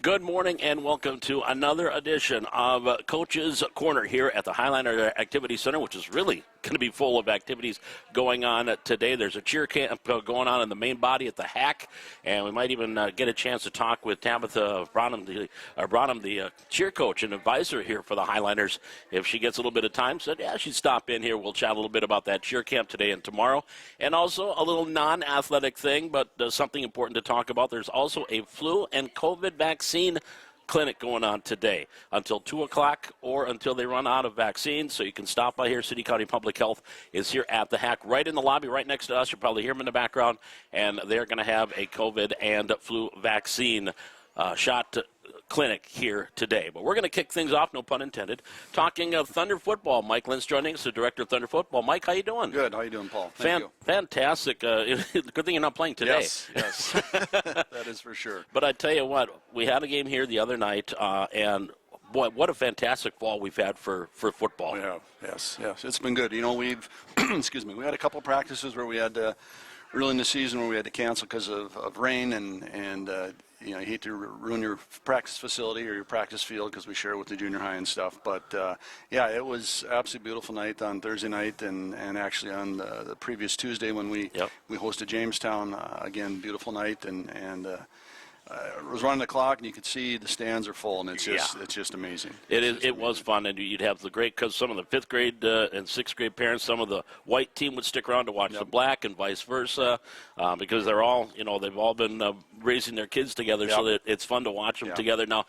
Good morning and welcome to another edition of Coach's Corner here at the Highliner Activity Center, which is really going to be full of activities going on today. There's a cheer camp going on in the main body at the Hack, and we might even get a chance to talk with Tabitha Branham, the cheer coach and advisor here for the Highliners. If she gets a little bit of time, said, yeah, she'd stop in here. We'll chat a little bit about that cheer camp today and tomorrow. And also a little non-athletic thing, but something important to talk about. There's also a flu and COVID vaccine clinic going on today until 2 o'clock or until they run out of vaccines. So you can stop by here. City County Public Health is here at the Hack, right in the lobby, right next to us. You'll probably hear them in the background. And they're going to have a COVID and flu vaccine shot clinic here today. But we're going to kick things off, no pun intended, talking of Thunder football. Mike Lynn's joining us, the director of Thunder football. Mike, how you doing? Good. How you doing, Paul? Thank you. Fantastic. Good thing you're not playing today. Yes. That is for sure. But I tell you what, we had a game here the other night, and boy, what a fantastic fall we've had for football. We have. Yes. It's been good. You know, we've, excuse me, we had a couple practices where we had to, early in the season where we had to cancel because of rain and you know, you hate to ruin your practice facility or your practice field because we share it with the junior high and stuff. But, yeah, it was absolutely beautiful night on Thursday night and actually on the previous Tuesday when we hosted Jamestown. Again, beautiful night and it was running the clock, and you could see the stands are full, and it's just amazing. It was fun, and you'd have the great, because some of the fifth grade and sixth grade parents, some of the white team would stick around to watch the black, and vice versa, because they're all, you know, they've all been raising their kids together, so that it's fun to watch them together. Now,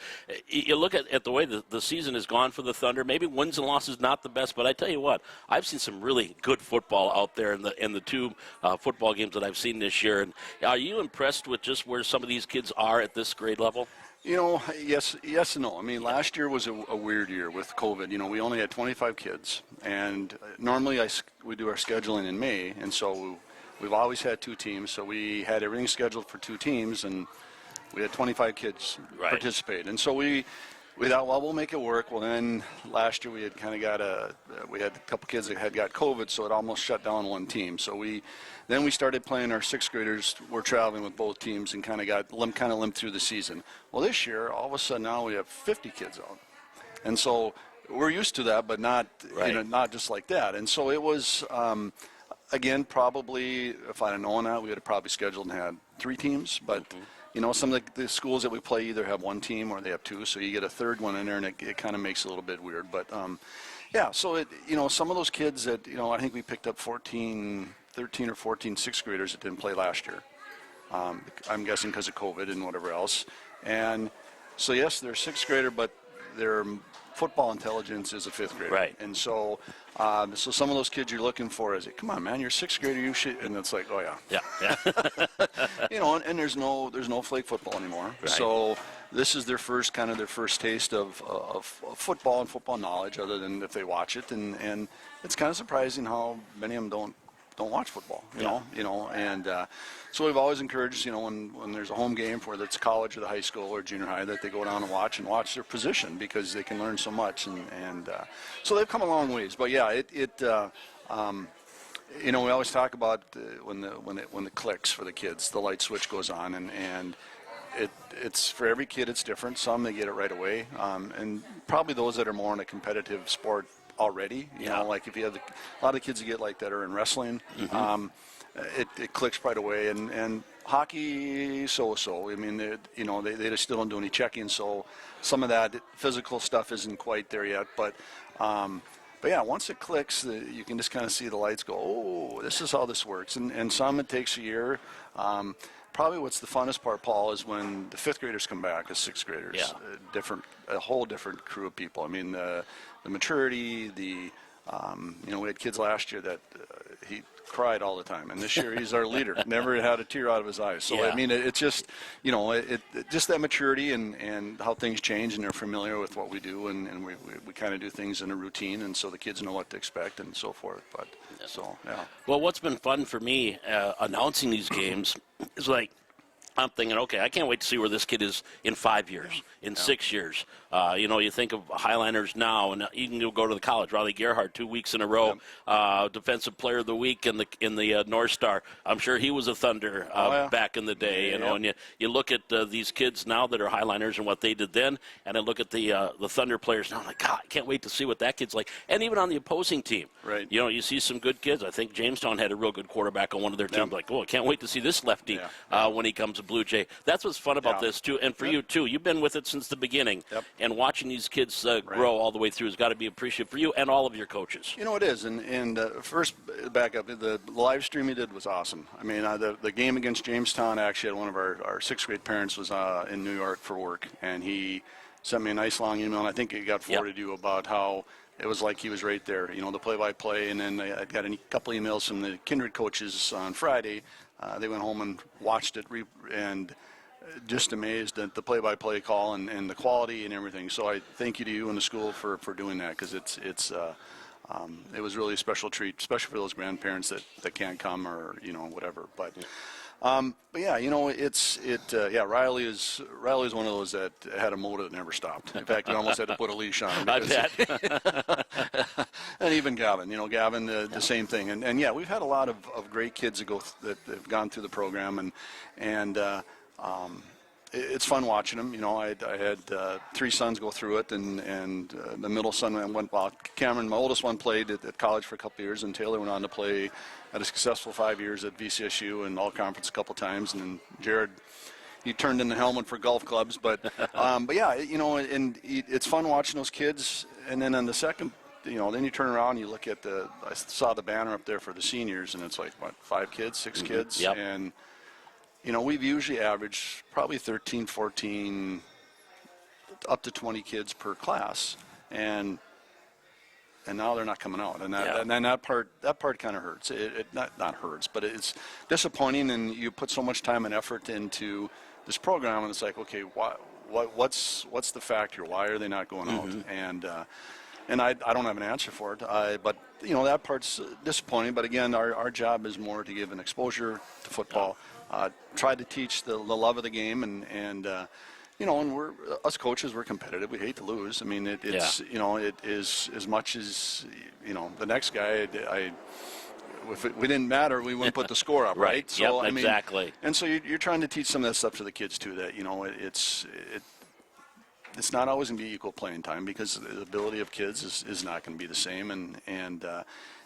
you look at the way the season has gone for the Thunder. Maybe wins and losses not the best, but I tell you what, I've seen some really good football out there in the two football games that I've seen this year. And are you impressed with just where some of these kids are at this grade level? You know, yes and no. I mean, last year was a weird year with COVID. You know, we only had 25 kids, and normally we do our scheduling in May, and so we've always had two teams, so we had everything scheduled for two teams, and we had 25 kids participate. And so we thought, well, we'll make it work. Well, then last year we had kind of we had a couple kids that had got COVID, so it almost shut down one team. So then we started playing our sixth graders. We're traveling with both teams and kind of limped through the season. Well, this year, all of a sudden now we have 50 kids out. And so we're used to that, but not, you know, not just like that. And so it was, again, probably, if I'd have known that, we would have probably scheduled and had three teams, but you know, some of the schools that we play either have one team or they have two, so you get a third one in there, and it kind of makes it a little bit weird. But, yeah, so, you know, some of those kids that, you know, I think we picked up 13 or 14 sixth graders that didn't play last year. I'm guessing because of COVID and whatever else. And so, yes, they're sixth grader, but their football intelligence is a fifth grader. Right. And so, so some of those kids you're looking for is, come on, man, you're a sixth grader, you should, and it's like, oh yeah. You know, and there's no flag football anymore. Right. So this is their first taste of football and football knowledge, other than if they watch it, and it's kind of surprising how many of them don't watch football, you know, and so we've always encouraged, you know, when there's a home game, whether it's college or the high school or junior high, that they go down and watch their position, because they can learn so much, and so they've come a long ways. But yeah, you know, we always talk about when the clicks for the kids, the light switch goes on, and it's for every kid it's different. Some they get it right away, and probably those that are more in a competitive sport already, you know, like if you have a lot of kids that get like that are in wrestling, it clicks right away, and hockey so. I mean, you know, they just still don't do any checking, so some of that physical stuff isn't quite there yet, but yeah, once it clicks, you can just kind of see the lights go, oh, this is how this works, and some it takes a year. Probably what's the funnest part, Paul, is when the fifth graders come back as sixth graders. Yeah. A whole different crew of people. I mean, the maturity, you know, we had kids last year that he cried all the time, and this year he's our leader. Never had a tear out of his eyes. So I mean, it's just, you know, it just that maturity and how things change, and they're familiar with what we do, and we kind of do things in a routine, and so the kids know what to expect and so forth. But so yeah. Well, what's been fun for me announcing these games is like, I'm thinking, okay, I can't wait to see where this kid is in 5 years, in 6 years. You think of Highliners now, and you can go to the college. Riley Gerhardt, 2 weeks in a row, Defensive Player of the Week in the North Star. I'm sure he was a Thunder back in the day. And you look at these kids now that are Highliners and what they did then, and I look at the Thunder players now. I'm like, God, I can't wait to see what that kid's like. And even on the opposing team, right? You see some good kids. I think Jamestown had a real good quarterback on one of their teams. Like, I can't wait to see this lefty when he comes Blue Jay. That's what's fun about this, too. And for you, too. You've been with it since the beginning. And watching these kids grow all the way through has got to be appreciated for you and all of your coaches. It is. And first, back up, the live stream you did was awesome. I mean, the game against Jamestown, actually, had one of our sixth grade parents was in New York for work. And he sent me a nice long email, and I think it got forwarded to you about how it was like he was right there, the play-by-play. And then I got a couple emails from the kindred coaches on Friday. They went home and watched it and just amazed at the play-by-play call and the quality and everything. So I thank you to you and the school for doing that, because it was really a special treat, especially for those grandparents that can't come or whatever. But yeah, Riley is one of those that had a motor that never stopped. In fact, we almost had to put a leash on him. I bet. And even Gavin, the same thing. And yeah, we've had a lot of great kids that have gone through the program, and it's fun watching them. I had 3 sons go through it, and the middle son went. Well, Cameron, my oldest one, played at college for a couple of years, and Taylor went on to play at a successful 5 years at VCSU and all conference a couple of times. And then Jared, he turned in the helmet for golf clubs. But yeah, and it's fun watching those kids. And then on the second, then you turn around and you look at I saw the banner up there for the seniors, and it's like, what, 5 kids, 6 kids? Yep. And we've usually averaged probably 13, 14, up to 20 kids per class, and now they're not coming out, and that part kind of hurts. It not hurts, but it's disappointing. And you put so much time and effort into this program, and it's like, okay, what's the factor? Why are they not going out? And I don't have an answer for it. But that part's disappointing. But again, our job is more to give an exposure to football. Try to teach the love of the game, and and us coaches, we're competitive. We hate to lose. I mean, it is as much as the next guy. If we didn't matter, we wouldn't put the score up, right? So exactly. And so you're trying to teach some of that stuff to the kids too. That it's not always going to be equal playing time, because the ability of kids is not going to be the same, and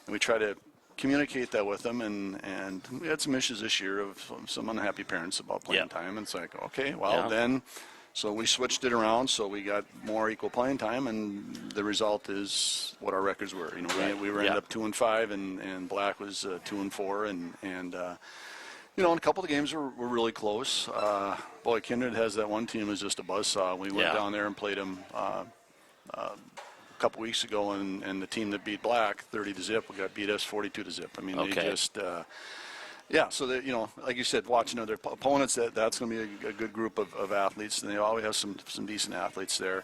we try to communicate that with them, and we had some issues this year of some unhappy parents about playing time, and it's like, okay, well then, so we switched it around, so we got more equal playing time, and the result is what our records were. We ended up 2-5, and Black was 2-4, and a couple of the games were really close. Boy, Kindred has that one team is just a buzzsaw. We went down there and played them a couple weeks ago, and the team that beat Black 30-0 got beat us 42-0. I mean, they just so that like you said, watching other opponents, that's going to be a good group of athletes, and they always have some decent athletes there.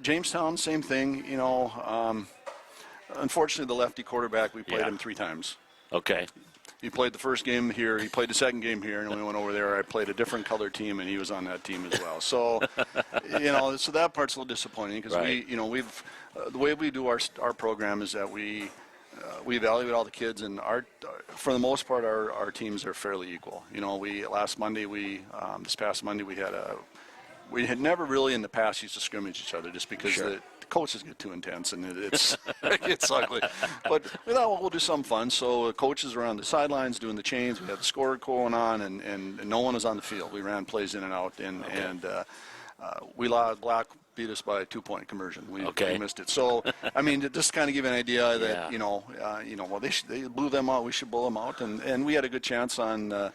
Jamestown, same thing. Unfortunately, the lefty quarterback, we played him 3 times. Okay. He played the first game here. He played the second game here, and we went over there. I played a different color team, and he was on that team as well. So, so that part's a little disappointing, because we've the way we do our program is that we evaluate all the kids, and for the most part, our teams are fairly equal. This past Monday, we had never really in the past used to scrimmage each other, just because the coaches get too intense, and it gets ugly. But we thought, well, we'll do something fun. So the coaches were on the sidelines doing the chains. We had the score going on, and no one was on the field. We ran plays in and out, and we lost. Black beat us by a 2-point conversion. We missed it. So, I mean, to just kind of give you an idea that, well, they blew them out. We should blow them out. And we had a good chance on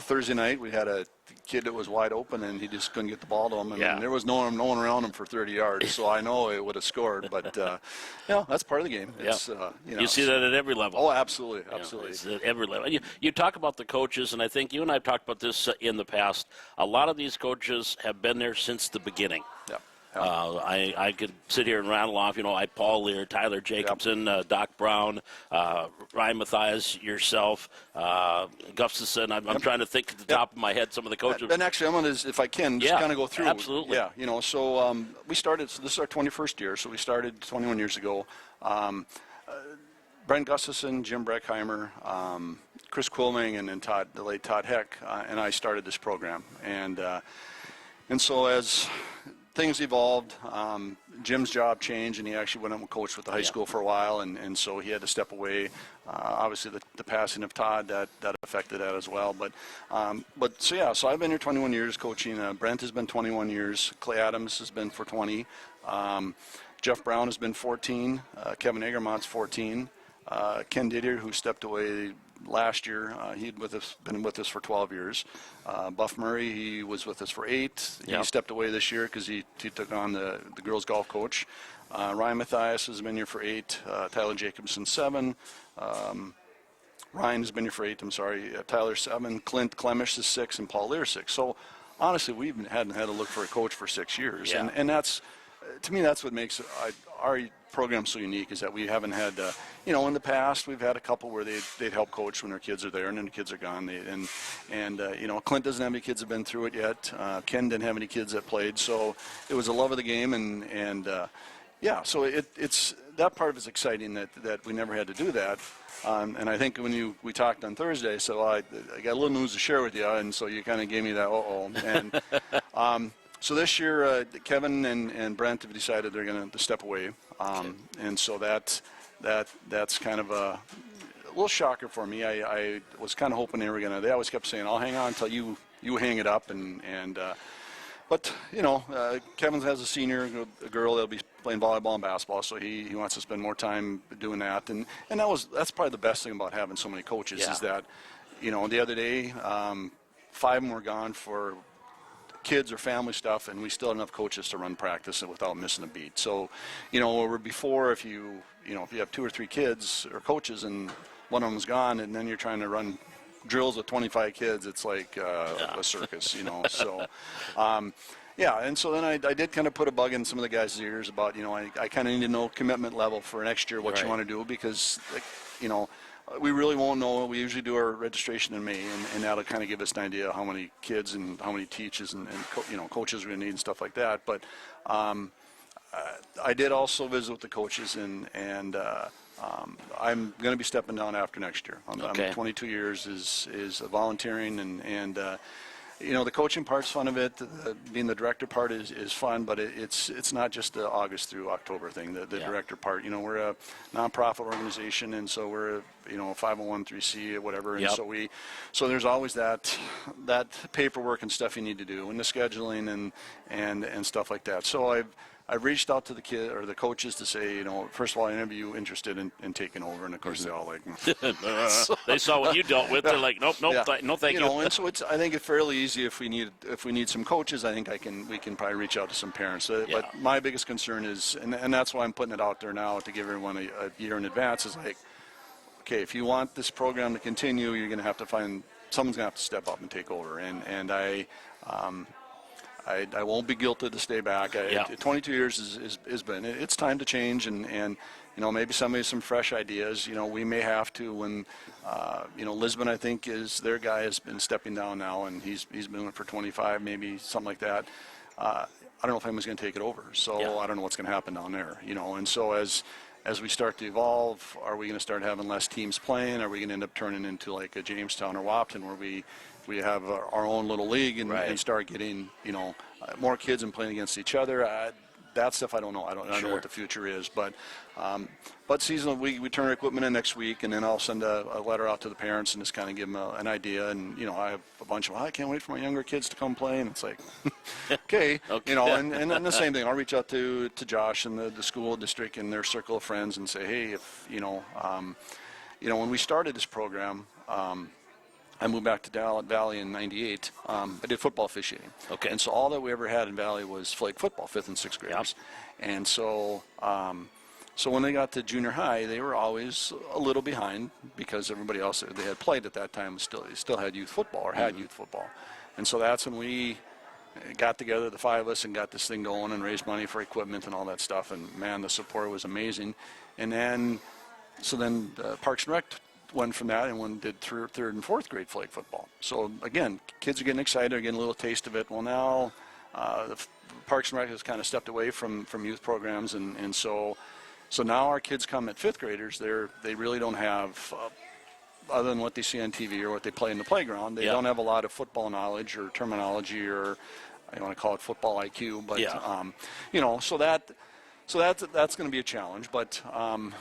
Thursday night. We had a kid that was wide open, and he just couldn't get the ball to him. And there was no one around him for 30 yards. So I know it would have scored. But, that's part of the game. It's, you see that at every level. Oh, absolutely. Absolutely. It's at every level. You talk about the coaches, and I think you and I have talked about this in the past. A lot of these coaches have been there since the beginning. Yeah. I could sit here and rattle off, Paul Lear, Tyler Jacobson, Doc Brown, Ryan Mathias, yourself, Gustafson. I'm trying to think at the top of my head some of the coaches. And actually, I'm going to, if I can, just kind of go through. Absolutely. Yeah, so we started, so this is our 21st year, so we started 21 years ago. Brent Gustafson, Jim Breckheimer, Chris Quilming, and then the late Todd Heck, and I started this program. And so as things evolved, Jim's job changed, and he actually went up and coached with the high school for a while, and so he had to step away. Obviously, the passing of Todd, that affected that as well. So I've been here 21 years coaching. Brent has been 21 years. Clay Adams has been for 20. Jeff Brown has been 14. Kevin Egermont's 14. Ken Didier, who stepped away last year, he'd been with us for 12 years. Buff Murray, he was with us for 8. He stepped away this year because he took on the girls golf coach. Ryan Mathias has been here for 8. Tyler Jacobson, 7. Ryan has been here for 8. Tyler, 7. Clint Clemish is 6, and Paul Lear 6. So honestly, we hadn't had to look for a coach for 6 years, and that's, to me, that's what makes our program so unique, is that we haven't had, in the past we've had a couple where they'd help coach when their kids are there and then the kids are gone. Clint doesn't have any kids that have been through it yet. Ken didn't have any kids that played, so it was a love of the game, so it's that part of it's exciting that we never had to do that. And I think when we talked on Thursday, so I got a little news to share with you, and so you kind of gave me that and. So this year, Kevin and Brent have decided they're going to step away, and so that's kind of a little shocker for me. I was kind of hoping they were going to. They always kept saying, "I'll hang on until you hang it up," but Kevin has a senior, a girl that'll be playing volleyball and basketball, so he wants to spend more time doing that, and that's probably the best thing about having so many coaches is that, the other day, 5 of them were gone for kids or family stuff, and we still had enough coaches to run practice without missing a beat. So, where before, if you have 2 or 3 kids or coaches and one of them's gone, and then you're trying to run drills with 25 kids, it's like a circus, So, and so then I did kind of put a bug in some of the guys' ears about, I kind of need to know commitment level for next year, what you want to do, because, we really won't know. We usually do our registration in May, and that'll kind of give us an idea of how many kids and how many teachers and coaches we're going to need and stuff like that. But I did also visit with the coaches, and I'm going to be stepping down after next year. I'm 22 years is volunteering, and the coaching part's fun of it. Being the director part is fun, but it's not just the August through October thing. The director part, we're a nonprofit organization, and so we're a 501(c)(3) or whatever, and so there's always that paperwork and stuff you need to do, and the scheduling and stuff like that. So I've reached out to the kid or the coaches to say, first of all, are you interested in taking over? And of course, they all like. They saw what you dealt with. They're like, nope, no, thank you. And so I think it's fairly easy if we need some coaches. I think we can probably reach out to some parents. But my biggest concern is, and that's why I'm putting it out there now to give everyone a year in advance, is like, okay, if you want this program to continue, you're going to have to find someone's going to have to step up and take over. And I won't be guilted to stay back. 22 years has been. It's time to change, and maybe somebody with some fresh ideas. We may have to when Lisbon, I think, is their guy has been stepping down now, and he's been doing it for 25, maybe something like that. I don't know if anyone's going to take it over, so I don't know what's going to happen down there. And so as we start to evolve, are we going to start having less teams playing? Are we going to end up turning into like a Jamestown or Wapton, where we have our own little league and start getting more kids and playing against each other? That stuff I don't know. I don't know what the future is, but seasonal we turn our equipment in next week, and then I'll send a letter out to the parents and just kind of give them an idea. And I have a bunch of I can't wait for my younger kids to come play, and it's like okay. And then the same thing. I'll reach out to Josh and the school district and their circle of friends and say, hey, if when we started this program. I moved back to Valley in '98. I did football officiating. Okay. And so all that we ever had in Valley was flag football, 5th and 6th graders. Yep. And so when they got to junior high, they were always a little behind because everybody else they had played at that time still had youth football or had youth football. And so that's when we got together, the 5 of us, and got this thing going and raised money for equipment and all that stuff. And man, the support was amazing. And then, Parks and Rec went from that and did third and fourth grade flag football. So again, kids are getting excited, are getting a little taste of it. Well, now the Parks and Rec has kind of stepped away from youth programs, and so now our kids come at fifth graders. They really don't have. Other than what they see on TV or what they play in the playground, they don't have a lot of football knowledge or terminology, or I don't want to call it football IQ, but so that's going to be a challenge. But so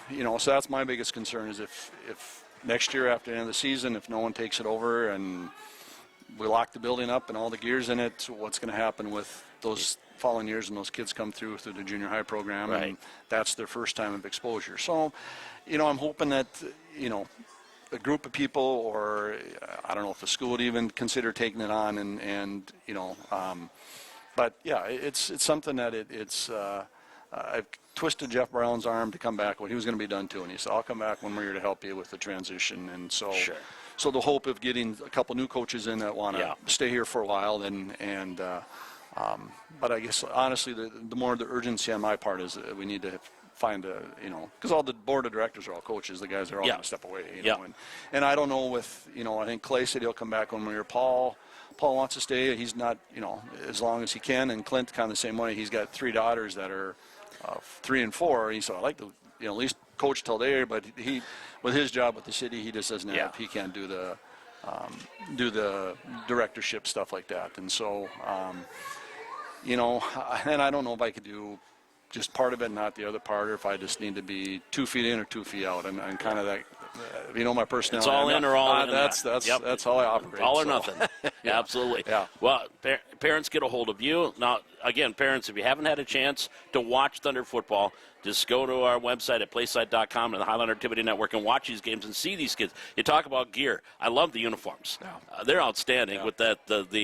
that's my biggest concern is if next year after the end of the season, if no one takes it over and we lock the building up and all the gears in it, what's going to happen with those following years and those kids come through the junior high program, and that's their first time of exposure. So, I'm hoping that a group of people, or I don't know if the school would even consider taking it on, but yeah, it's something that I've twisted Jeff Brown's arm to come back when he was going to be done too, and he said, I'll come back when we're here to help you with the transition. And so, so the hope of getting a couple new coaches in that want to stay here for a while, but I guess honestly, the more the urgency on my part is that we need to find because all the board of directors are all coaches. The guys are all going to step away, and I don't know with, I think Clay said he'll come back when we're here. Paul wants to stay. He's not, as long as he can, and Clint kind of the same way. He's got 3 daughters that are 3 and 4. He said, I like to, at least coach till there, but he, with his job with the city, he just doesn't have, he can't do the directorship stuff like that. And so, and I don't know if I could do just part of it, not the other part, or if I just need to be 2 feet in or 2 feet out. I'm kind of that, my personality. It's all in or all in. That's how I operate. All or nothing. Absolutely. Yeah. Well, parents, get a hold of you. Now, again, parents, if you haven't had a chance to watch Thunder football, just go to our website at playside.com and the Highlander Activity Network and watch these games and see these kids. You talk about gear. I love the uniforms. Yeah. They're outstanding with the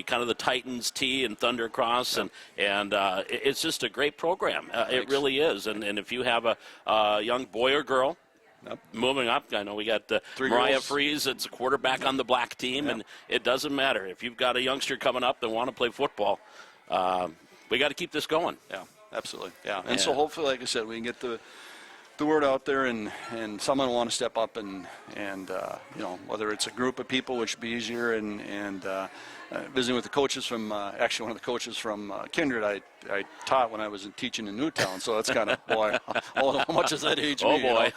kind of the Titans tee and Thunder Cross, and it's just a great program. It really is. And if you have a young boy or girl, moving up, I know we got Mariah Freeze. It's a quarterback on the black team, and it doesn't matter. If you've got a youngster coming up that want to play football, we got to keep this going. Yeah, absolutely. Yeah, and so hopefully, like I said, we can get the word out there, and someone will want to step up, and whether it's a group of people, which would be easier, and visiting with the coaches from actually one of the coaches from Kindred I taught when I was teaching in Newtown, so that's kind of how much is that age? Oh boy!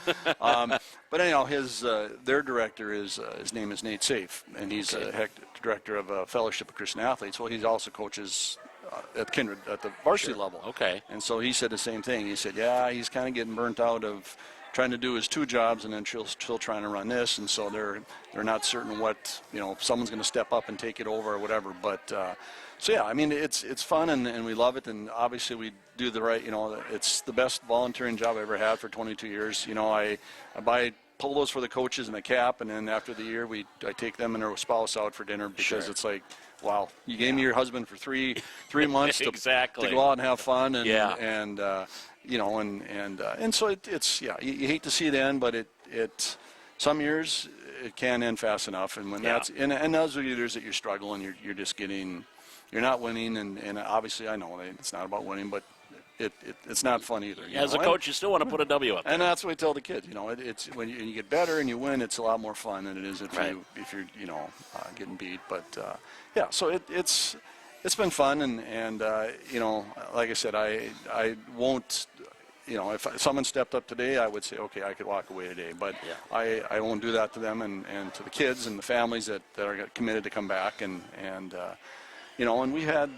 But anyhow, their director his name is Nate Safe, and he's a director of a Fellowship of Christian Athletes. Well, he also coaches at Kindred at the varsity level. Okay. And so he said the same thing. He said, he's kind of getting burnt out of trying to do his 2 jobs and then still trying to run this, and so they're not certain what, if someone's going to step up and take it over or whatever. But it's fun, and we love it, and obviously we do the right. It's the best volunteering job I ever had for 22 years. I buy polos for the coaches and a cap, and then after the year I take them and their spouse out for dinner, because it's like, wow, you gave me your husband for three months to go out and have fun, and so it's you hate to see it end, but it some years it can end fast enough, and when that's and those are years that you're struggling, you're just you're not winning, and obviously I know it's not about winning, but it's not fun either. As a coach, you still want to put a W up there. And that's what we tell the kids. It's when you get better and you win, it's a lot more fun than it is if you're getting beat. But so it's been fun, and like I said, I won't. If someone stepped up today, I would say, okay, I could walk away today. But I won't do that to them and to the kids and the families that are committed to come back, and we had.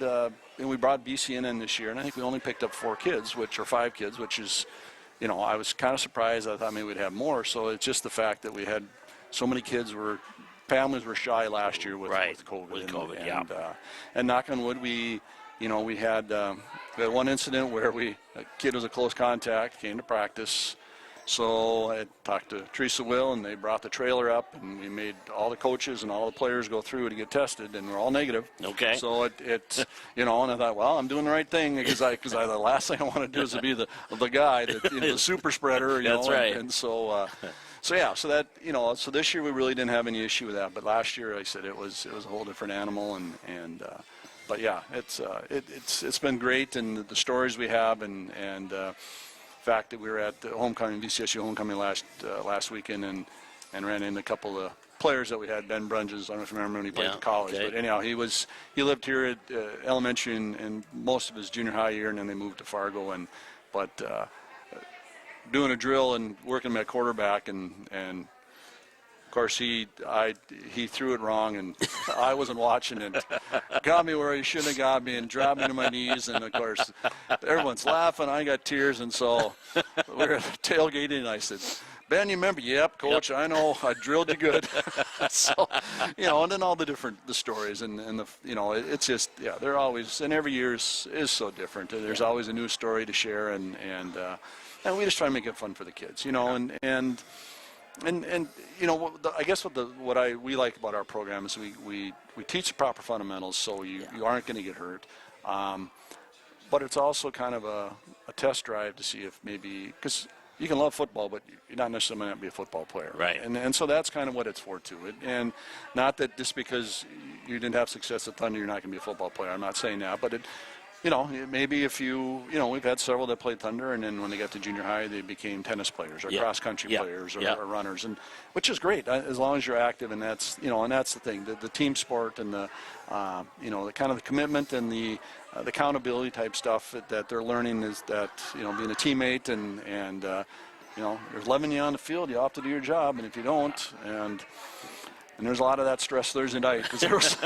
And we brought BC in this year, and I think we only picked up 5 kids, which is, I was kind of surprised. I thought maybe we'd have more. So it's just the fact that we had so many kids families were shy last year with COVID. And knock on wood, we had one incident where a kid was a close contact, came to practice. So I talked to Teresa Will, and they brought the trailer up, and we made all the coaches and all the players go through to get tested, and we're all negative. Okay. So and I thought, well, I'm doing the right thing, because the last thing I want to do is to be the guy that the super spreader. That's right. And so this year we really didn't have any issue with that, but last year I said it was a whole different animal, and but yeah, it's been great, and the stories we have, and the fact that we were at the homecoming, VCSU homecoming last weekend, and ran into a couple of players that we had. Ben Brunges, I don't know if you remember when he played at college, okay. but anyhow, he lived here at elementary and most of his junior high year, and then they moved to Fargo, but doing a drill and working him at quarterback, and of course he threw it wrong, and I wasn't watching, and got me where he shouldn't have got me and dropped me to my knees, and of course everyone's laughing. I got tears, and so we were tailgating, and I said, Ben, you remember? Yep, Coach, yep. I know. I drilled you good. So, and then all the stories, and it's just, they're always, and every year is so different. There's always a new story to share, and we just try to make it fun for the kids, and I guess what we like about our program is we teach the proper fundamentals, so you aren't going to get hurt. But it's also kind of a test drive to see if maybe, because you can love football, but you're not necessarily going to be a football player. Right. And so that's kind of what it's for, too. And not that just because you didn't have success at Thunder, you're not going to be a football player. I'm not saying that. But, maybe if we've had several that played Thunder, and then when they got to junior high, they became tennis players or cross-country players or runners, and which is great as long as you're active. And that's, and that's the thing, the team sport and the kind of the commitment and the accountability type stuff that they're learning is that, being a teammate and there's 11 you on the field, you have to do your job, and if you don't, and there's a lot of that stress Thursday night because there was.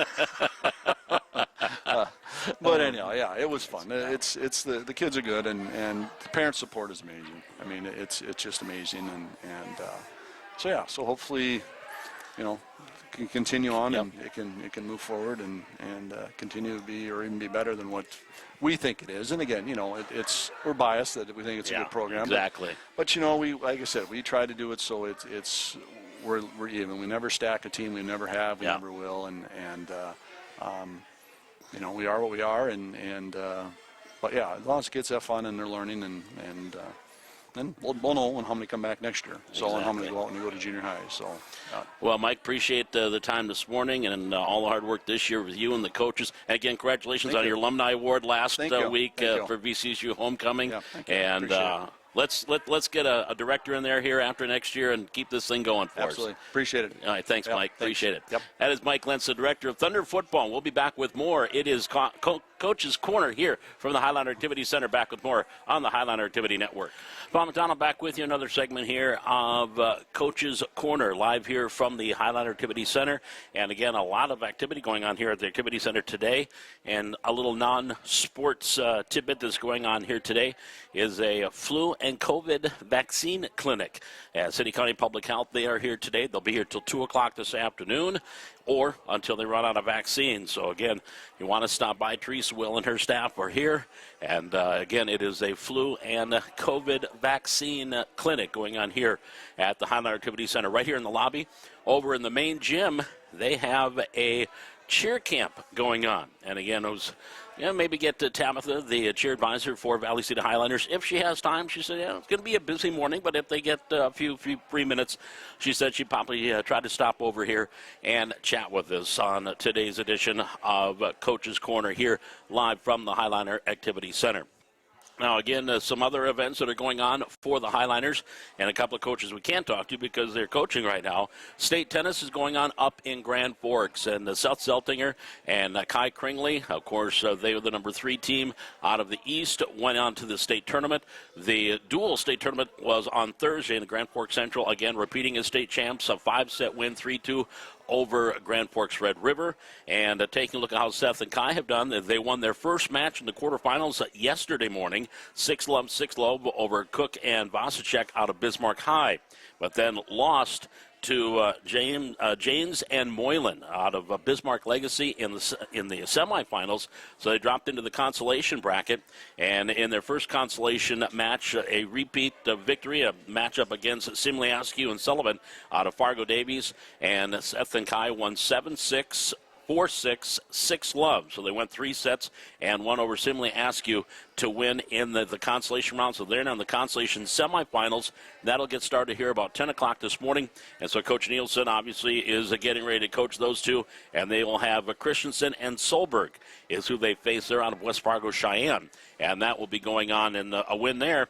But anyhow, it was fun. It's the kids are good, and the parent support is amazing. I mean, it's just amazing, and so hopefully, can continue on, and it can move forward and continue to be or even be better than what we think it is. And again, we're biased that we think it's a good program. Exactly. But we, like I said, we try to do it so we're even. We never stack a team. We never have. We never will. And we are what we are. But as long as the kids have fun and they're learning and then we'll know how many come back next year. So and how many go out and go to junior high. So. Well, Mike, appreciate the time this morning and all the hard work this year with you and the coaches. And again, congratulations on your alumni award last week for VCSU homecoming. Yeah, and let's get a director in there here after next year and keep this thing going for us. Absolutely. Appreciate it. All right, thanks, Mike. Appreciate it. Yep. That is Mike Lentz, the director of Thunder Football. We'll be back with more. It is Coach's Corner here from the Highliner Activity Center. Back with more on the Highliner Activity Network. Paul McDonald back with you. Another segment here of Coach's Corner, live here from the Highliner Activity Center. And again, a lot of activity going on here at the Activity Center today. And a little non-sports tidbit that's going on here today is a flu and COVID vaccine clinic. City County Public Health, they are here today. They'll be here till 2 o'clock this afternoon or until they run out of vaccines. So, again, you want to stop by. Teresa Will and her staff are here. And, again, it is a flu and COVID vaccine clinic going on here at the Highliner Activity Center. Right here in the lobby, over in the main gym, they have a cheer camp going on. And, again, it was... maybe get to Tabitha, the cheer advisor for Valley City Highlanders. If she has time, she said, it's going to be a busy morning, but if they get a few free minutes, she said she'd probably try to stop over here and chat with us on today's edition of Coach's Corner here live from the Highliner Activity Center. Now, again, some other events that are going on for the Highliners and a couple of coaches we can't talk to because they're coaching right now. State tennis is going on up in Grand Forks, and Seth Zeltinger and Kai Kringley, of course, they were the number 3 team out of the East, went on to the state tournament. The dual state tournament was on Thursday in the Grand Forks Central, again, repeating as state champs, a 5-set win, 3-2 over Grand Forks Red River. And taking a look at how Seth and Kai have done, they won their first match in the quarterfinals moning, 6-love over Cook and Vasicek out of Bismarck High, but then lost to James and Moylan out of Bismarck Legacy in the semifinals. So they dropped into the consolation bracket, and in their first consolation match, a repeat victory, a matchup against Simley Askew and Sullivan out of Fargo Davies, and Seth and Kai won 7-6, 4-6, 6-love. So they went 3 sets and won over Simley Askew to win in the consolation round. So they're now in the consolation semifinals. That'll get started here about 10 o'clock this morning. And so Coach Nielsen obviously is getting ready to coach those two. And they will have Christensen and Solberg is who they face. They're out of West Fargo, Cheyenne. And that will be going on in a win there.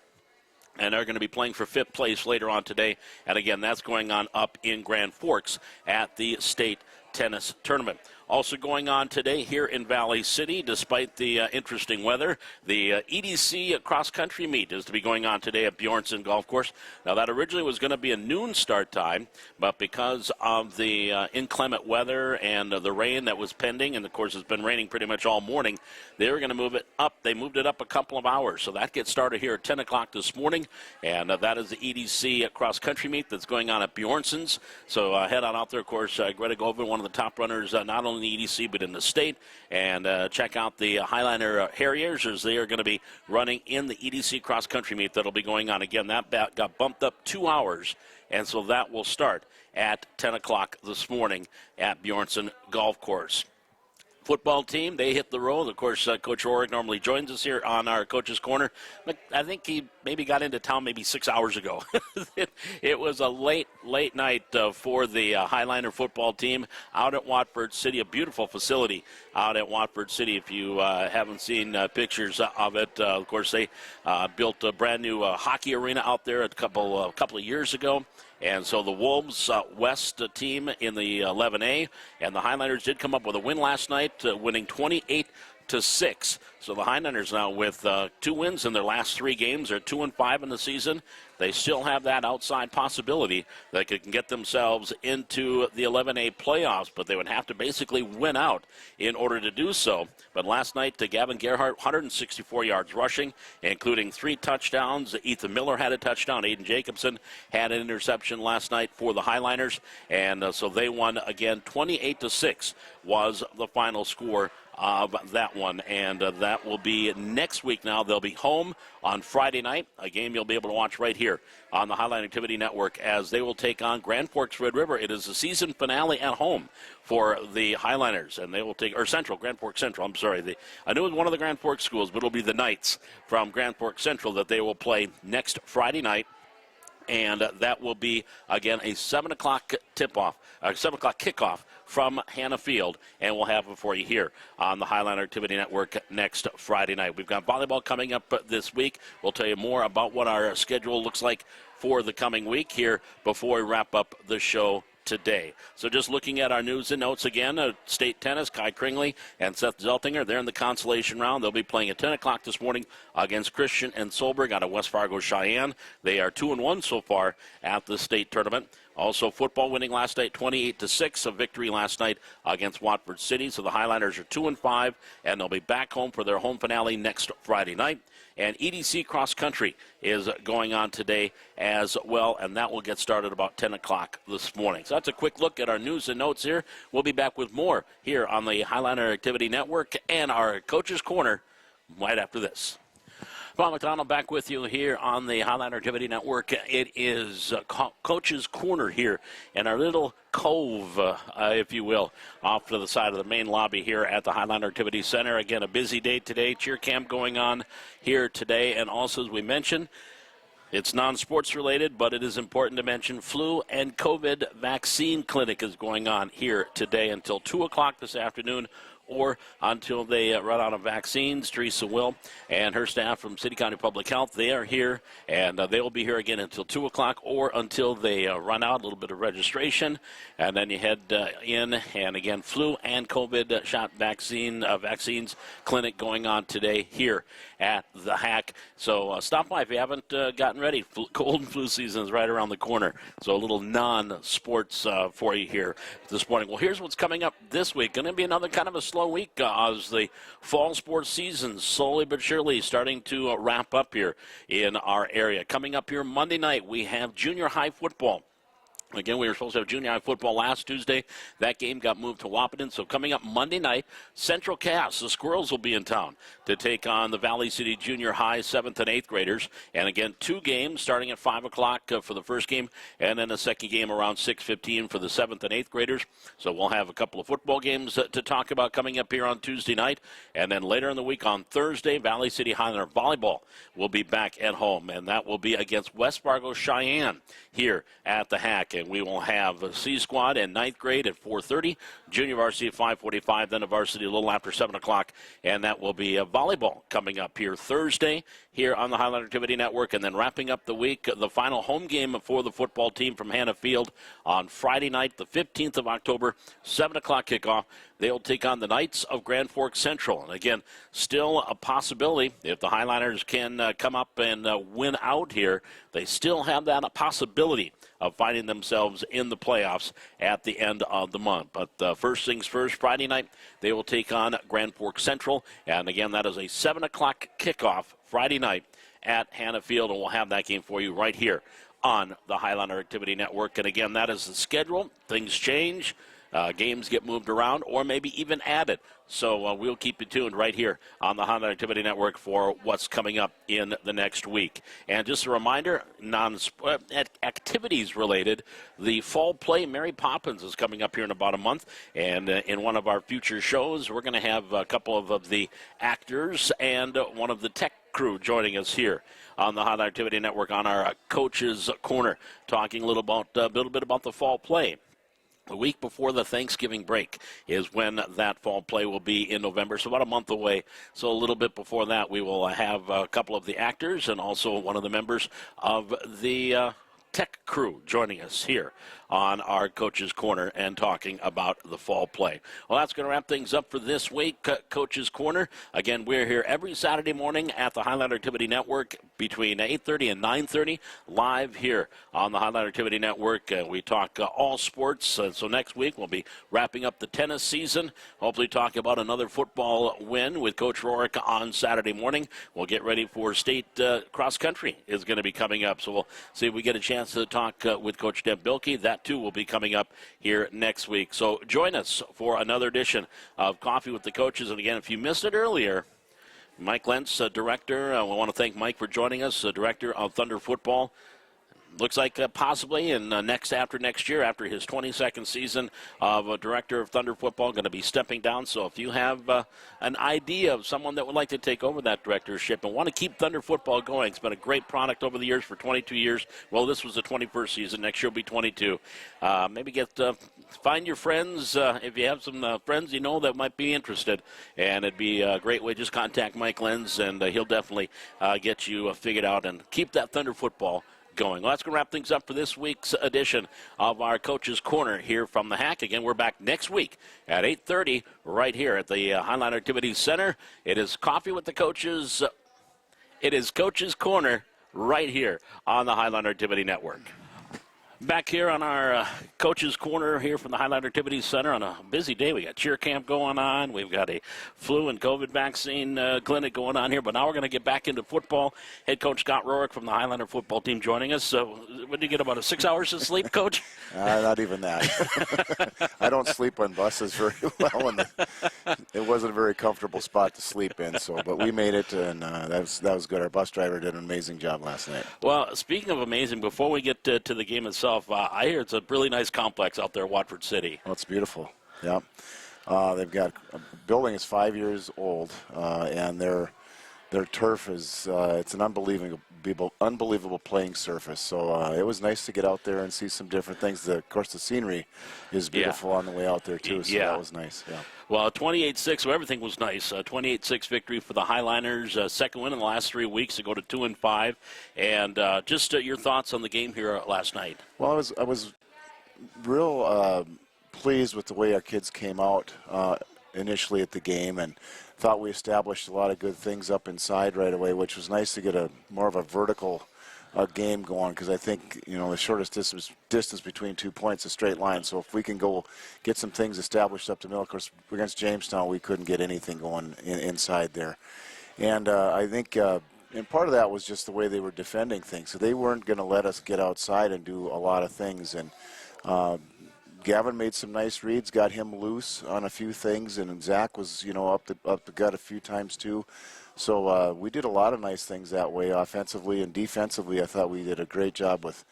And they're going to be playing for 5th place later on today. And again, that's going on up in Grand Forks at the state tennis tournament. Also going on today here in Valley City, despite the interesting weather, the EDC cross-country meet is to be going on today at Bjornson Golf Course. Now, that originally was going to be a noon start time, but because of the inclement weather and the rain that was pending, and of course it's been raining pretty much all morning, they were going to move it up. They moved it up a couple of hours, so that gets started here at 10 o'clock this morning, and that is the EDC cross-country meet that's going on at Bjornson's. So head on out there, of course. Greta Govan, one of the top runners, not only in the EDC but in the state, and check out the Highliner Harriers as they are going to be running in the EDC cross-country meet that'll be going on. Again, that got bumped up 2 hours, and so that will start at 10 o'clock this morning at Bjornson Golf Course. Football team, they hit the road. Of course, Coach Rohrig normally joins us here on our Coach's Corner. But I think he maybe got into town maybe 6 hours ago. It was a late night for the Highliner football team out at Watford City, a beautiful facility out at Watford City. If you haven't seen pictures of it, of course, they built a brand new hockey arena out there a couple of years ago. And so the Wolves West team in the 11A, and the Highlanders did come up with a win last night, winning 28-6. So the Highlanders now with 2 wins in their last 3 games. They're 2-5 in the season. They still have that outside possibility that they can get themselves into the 11A playoffs, but they would have to basically win out in order to do so. But last night, Gavin Gerhardt, 164 yards rushing, including 3 touchdowns. Ethan Miller had a touchdown. Aiden Jacobson had an interception last night for the Highliners, and so they won again. 28-6 was the final score of that one, and that will be next week. Now they'll be home on Friday night, a game you'll be able to watch right here on the Highline Activity Network as they will take on Grand Forks Red River. It is the season finale at home for the Highliners, and they will take, or Central, Grand Forks Central, I'm sorry. I knew it was one of the Grand Forks schools, but it'll be the Knights from Grand Forks Central that they will play next Friday night. And that will be, again, a 7 o'clock tip-off, 7 o'clock kickoff from Hannah Field, and we'll have it for you here on the Highliner Activity Network next Friday night. We've got volleyball coming up this week. We'll tell you more about what our schedule looks like for the coming week here before we wrap up the show today. So just looking at our news and notes again, state tennis, Kai Kringley and Seth Zeltinger, they're in the consolation round. They'll be playing at 10 o'clock this morning against Christian and Solberg out of West Fargo, Cheyenne. They are 2-1 so far at the state tournament. Also, football winning last night, 28-6, a victory last night against Watford City. So the Highlanders are 2-5, and they'll be back home for their home finale next Friday night. And EDC Cross Country is going on today as well, and that will get started about 10 o'clock this morning. So that's a quick look at our news and notes here. We'll be back with more here on the Highliner Activity Network and our Coach's Corner right after this. Paul McDonald back with you here on the Highliner Activity Network. It is Coach's Corner here in our little cove, if you will, off to the side of the main lobby here at the Highliner Activity Center. Again, a busy day today. Cheer camp going on here today. And also, as we mentioned, it's non-sports related, but it is important to mention flu and COVID vaccine clinic is going on here today until 2 o'clock this afternoon, or until they run out of vaccines. Teresa Will and her staff from City County Public Health, they are here, and they will be here again until 2 o'clock or until they run out. A little bit of registration, and then you head in. And again, flu and COVID shot vaccines clinic going on today here at the Hack. So stop by if you haven't gotten ready. Cold and flu season is right around the corner. So a little non-sports for you here this morning. Well, here's what's coming up this week. Going to be another kind of a slow week as the fall sports season slowly but surely starting to wrap up here in our area. Coming up here Monday night, we have junior high football. Again, we were supposed to have junior high football last Tuesday. That game got moved to Wapaton. So coming up Monday night, Central Cass, the Squirrels will be in town to take on the Valley City Junior High 7th and 8th graders. And again, 2 games starting at 5 o'clock for the first game, and then a second game around 6:15 for the 7th and 8th graders. So we'll have a couple of football games to talk about coming up here on Tuesday night. And then later in the week on Thursday, Valley City Highlander Volleyball will be back at home. And that will be against West Fargo Cheyenne here at the Hack. And we will have a C squad and 9th grade at 4:30, junior varsity at 5:45, then a varsity a little after 7 o'clock, and that will be a volleyball coming up here Thursday here on the Highlander Activity Network, and then wrapping up the week, the final home game for the football team from Hannah Field on Friday night, the 15th of October, 7 o'clock kickoff. They'll take on the Knights of Grand Forks Central. And again, still a possibility if the Highlanders can come up and win out here, they still have that possibility of finding themselves in the playoffs at the end of the month. But first things first, Friday night, they will take on Grand Forks Central. And again, that is a 7 o'clock kickoff Friday night at Hannah Field. And we'll have that game for you right here on the Highlander Activity Network. And again, that is the schedule. Things change. Games get moved around or maybe even added. So we'll keep you tuned right here on the Honda Activity Network for what's coming up in the next week. And just a reminder, activities related, the Fall Play Mary Poppins is coming up here in about a month. And in one of our future shows, we're going to have a couple of the actors and one of the tech crew joining us here on the Honda Activity Network on our Coach's Corner, talking a little bit about the Fall Play. The week before the Thanksgiving break is when that fall play will be in November, so about a month away. So a little bit before that, we will have a couple of the actors and also one of the members of the tech crew joining us here on our Coach's Corner and talking about the fall play. Well, that's going to wrap things up for this week, Coach's Corner. Again, we're here every Saturday morning at the Highlander Activity Network between 8:30 and 9:30, live here on the Highlander Activity Network. We talk all sports, so next week we'll be wrapping up the tennis season, hopefully talk about another football win with Coach Rorick on Saturday morning. We'll get ready for state cross country is going to be coming up, so we'll see if we get a chance to talk with Coach Deb Bilkey. That too will be coming up here next week. So join us for another edition of Coffee with the Coaches. And again, if you missed it earlier, Mike Lentz, director, I want to thank Mike for joining us, director of Thunder Football. Looks like possibly in after next year, after his 22nd season of a director of Thunder Football, going to be stepping down. So if you have an idea of someone that would like to take over that directorship and want to keep Thunder Football going, it's been a great product over the years for 22 years. Well, this was the 21st season. Next year will be 22. Maybe find your friends if you have some friends you know that might be interested, and it'd be a great way. Just contact Mike Lenz, and he'll definitely get you figured out and keep that Thunder Football going. Well, that's going to wrap things up for this week's edition of our Coach's Corner here from the Hack. Again, we're back next week at 8:30 right here at the Highlander Activities Center. It is Coffee with the Coaches. It is Coach's Corner right here on the Highlander Activity Network. Back here on our Coach's Corner here from the Highlander Activities Center on a busy day. We got cheer camp going on. We've got a flu and COVID vaccine clinic going on here. But now we're going to get back into football. Head coach Scott Rorick from the Highlander football team joining us. So what did you get, about 6 hours of sleep, Coach? Not even that. I don't sleep on buses very well, and it wasn't a very comfortable spot to sleep in. But we made it, and that was good. Our bus driver did an amazing job last night. Well, speaking of amazing, before we get to the game itself, I hear it's a really nice complex out there, Watford City. Oh, it's beautiful. Yeah, they've got a building is 5 years old, and their turf is it's an unbelievable playing surface. So it was nice to get out there and see some different things. Of course, the scenery is beautiful on the way out there too. So that was nice. Yeah. Well, 28-6, so everything was nice. 28-6 victory for the Highliners. Second win in the last 3 weeks to go to 2-5. And just your thoughts on the game here last night. Well, I was real pleased with the way our kids came out initially at the game, and thought we established a lot of good things up inside right away, which was nice to get more of a vertical game going, because I think, the shortest distance between 2 points is a straight line. So if we can go get some things established up the middle, of course, against Jamestown, we couldn't get anything going inside there. And I think, and part of that was just the way they were defending things. So they weren't going to let us get outside and do a lot of things. And Gavin made some nice reads, got him loose on a few things, and Zach was, up the gut a few times too. So we did a lot of nice things that way, offensively and defensively. I thought we did a great job with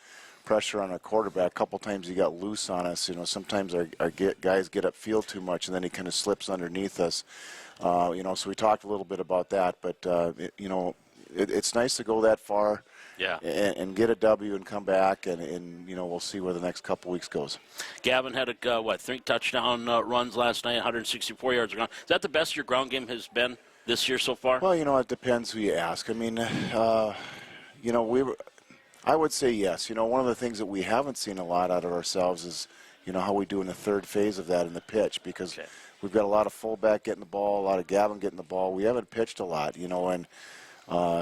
pressure on our quarterback. A couple times he got loose on us. Sometimes our guys get upfield too much, and then he kind of slips underneath us. So we talked a little bit about that, but it's nice to go that far. Yeah. And get a W and come back, and we'll see where the next couple weeks goes. Gavin had 3 touchdown runs last night, 164 yards of ground. Is that the best your ground game has been this year so far? Well, it depends who you ask. I mean, I would say yes. One of the things that we haven't seen a lot out of ourselves is, how we do in the third phase of that in the pitch, because we've got a lot of fullback getting the ball, a lot of Gavin getting the ball. We haven't pitched a lot, and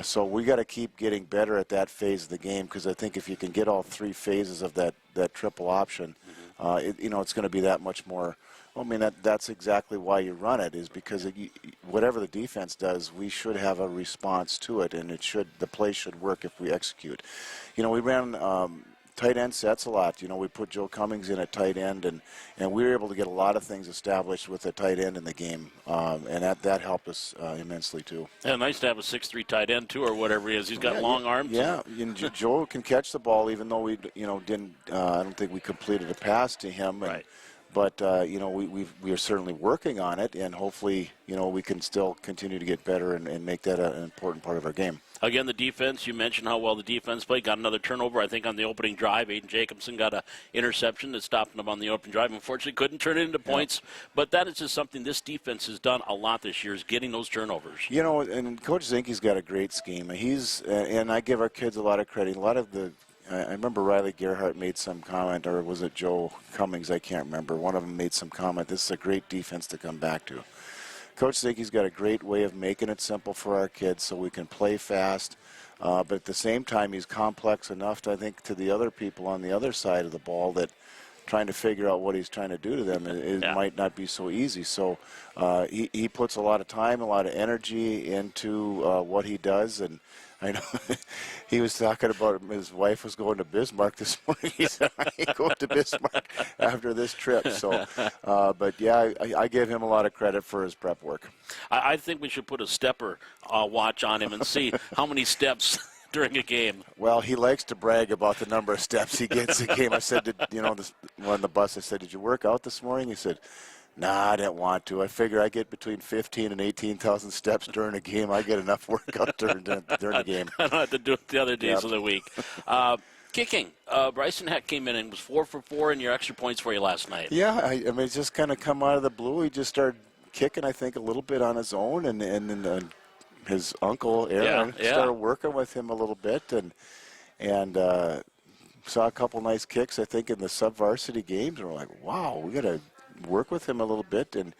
so we got to keep getting better at that phase of the game, because I think if you can get all 3 phases of that triple option, it's going to be that much more. I mean, that's exactly why you run it, is because whatever the defense does, we should have a response to it, and the play should work if we execute. We ran tight end sets a lot. We put Joe Cummings in at tight end, and we were able to get a lot of things established with the tight end in the game, and that helped us immensely too. Yeah, nice to have a 6'3" tight end too, or whatever he is. He's got long arms. Yeah, and Joe can catch the ball, even though we didn't. I don't think we completed a pass to him. Right. But we are certainly working on it, and hopefully we can still continue to get better and make that an important part of our game. Again, the defense, you mentioned how well the defense played. Got another turnover, I think, on the opening drive. Aiden Jacobson got an interception that stopped him on the opening drive. Unfortunately, couldn't turn it into points. But that is just something this defense has done a lot this year, is getting those turnovers. And Coach Zinke's got a great scheme. And I give our kids a lot of credit. I remember Riley Gerhardt made some comment, or was it Joe Cummings? I can't remember. One of them made some comment. This is a great defense to come back to. Coach Zinke's got a great way of making it simple for our kids so we can play fast. But at the same time, he's complex enough, I think, to the other people on the other side of the ball that trying to figure out what he's trying to do to them might not be so easy. So he puts a lot of time, a lot of energy into what he does. And I know he was talking about his wife was going to Bismarck this morning. He said, I ain't going to Bismarck after this trip. So, but yeah, I give him a lot of credit for his prep work. I think we should put a stepper watch on him and see how many steps during a game. Well, he likes to brag about the number of steps he gets a game. I said, on the bus, I said, did you work out this morning? He said, nah, I didn't want to. I figure I get between 15 and 18,000 steps during a game. I get enough workout during the game. I don't have to do it the other days of the week. Kicking. Bryson Heck came in and was 4 for 4 in your extra points for you last night. Yeah, I mean, it's just kind of come out of the blue. He just started kicking, I think, a little bit on his own, and then his uncle, Aaron, started working with him a little bit, and saw a couple nice kicks, I think, in the sub-varsity games. And we're like, wow, we got to work with him a little bit, and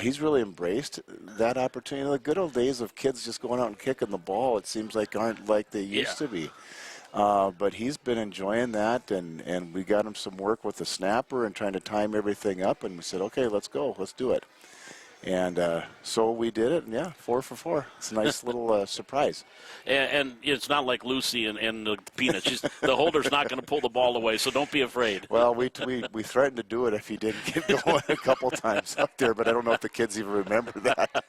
he's really embraced that opportunity. The good old days of kids just going out and kicking the ball, it seems like aren't like they used to be. But he's been enjoying that, and we got him some work with the snapper and trying to time everything up, and we said, okay, let's go, let's do it. And so we did it, and yeah, 4 for 4. It's a nice little surprise. And it's not like Lucy and the Peanuts. The holder's not going to pull the ball away, so don't be afraid. Well, we threatened to do it if he didn't get going a couple times up there, but I don't know if the kids even remember that.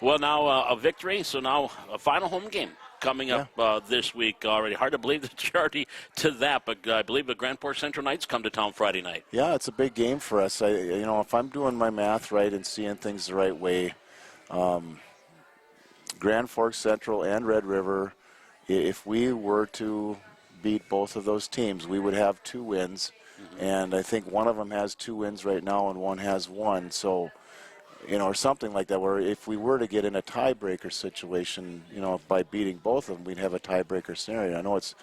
Well, now a victory, so now a final home game coming up this week already. Hard to believe that you're already to that, but I believe the Grand Forks Central Knights come to town Friday night. Yeah, it's a big game for us. If I'm doing my math right and seeing things the right way, Grand Forks Central and Red River, if we were to beat both of those teams, we would have 2 wins, and I think one of them has 2 wins right now and one has 1. So, or something like that, where if we were to get in a tiebreaker situation, by beating both of them, we'd have a tiebreaker scenario. I know it's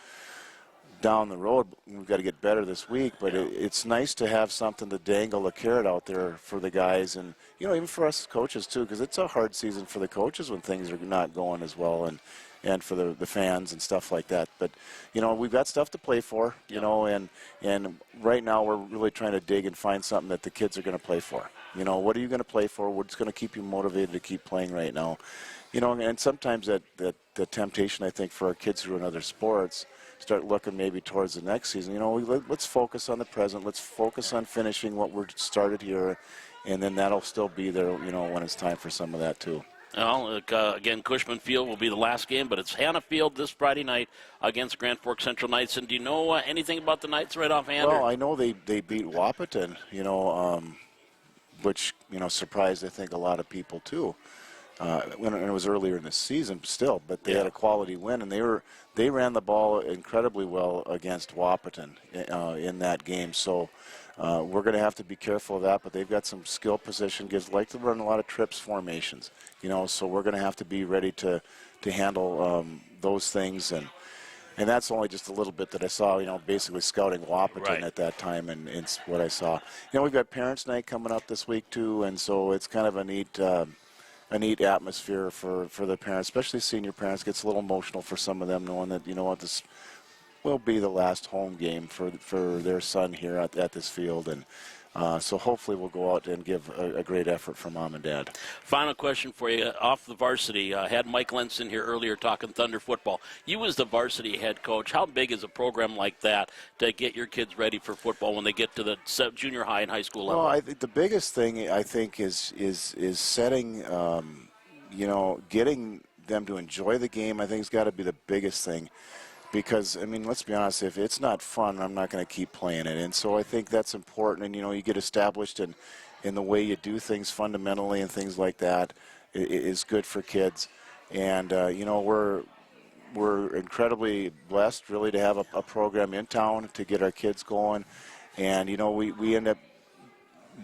down the road. We've got to get better this week, but it's nice to have something to dangle a carrot out there for the guys, and even for us coaches too, because it's a hard season for the coaches when things are not going as well, and for the fans and stuff like that. But we've got stuff to play for, and right now we're really trying to dig and find something that the kids are going to play for. What are you going to play for? What's going to keep you motivated to keep playing right now? And sometimes that temptation, I think, for our kids who are in other sports start looking maybe towards the next season. Let's focus on the present. Let's focus on finishing what we're started here, and then that'll still be there, when it's time for some of that too. Well, again, Cushman Field will be the last game, but it's Hannah Field this Friday night against Grand Forks Central Knights. And do you know anything about the Knights right offhand? Well, I know they beat Wahpeton, which, surprised, I think, a lot of people too. When it was earlier in the season still, but they had a quality win, and they ran the ball incredibly well against Wahpeton in that game. So we're going to have to be careful of that, but they've got some skill position kids, like to run a lot of trips formations, so we're going to have to be ready to handle those things, and that's only just a little bit that I saw, basically scouting Wahpeton at that time, and it's what I saw. We've got Parents' Night coming up this week too, and so it's kind of a neat atmosphere for the parents, especially senior parents. Gets a little emotional for some of them, knowing that, this will be the last home game for their son here at this field. And so hopefully we'll go out and give a great effort for Mom and Dad. Final question for you. Off the varsity, had Mike Lentz in here earlier talking Thunder football. You as the varsity head coach, how big is a program like that to get your kids ready for football when they get to the junior high and high school level? Well, I think the biggest thing, I think, is setting, getting them to enjoy the game. I think has got to be the biggest thing. Because, let's be honest, if it's not fun, I'm not going to keep playing it. And so I think that's important. And, you get established in the way you do things fundamentally and things like that is good for kids. And, we're incredibly blessed, really, to have a program in town to get our kids going. And, we end up,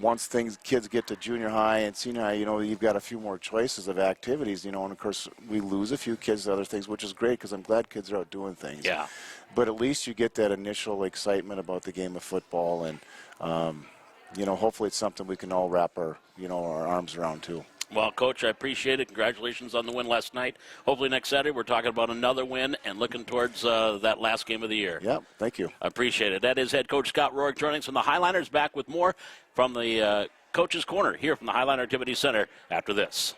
once kids get to junior high and senior high, you've got a few more choices of activities, and of course we lose a few kids to other things, which is great because I'm glad kids are out doing things. Yeah. But at least you get that initial excitement about the game of football, and hopefully it's something we can all wrap our arms around too. Well, Coach, I appreciate it. Congratulations on the win last night. Hopefully next Saturday we're talking about another win and looking towards that last game of the year. Yeah, thank you. I appreciate it. That is head coach Scott Rourke joining us from the Highliners. Back with more from the Coach's Corner here from the Highliner Activity Center after this.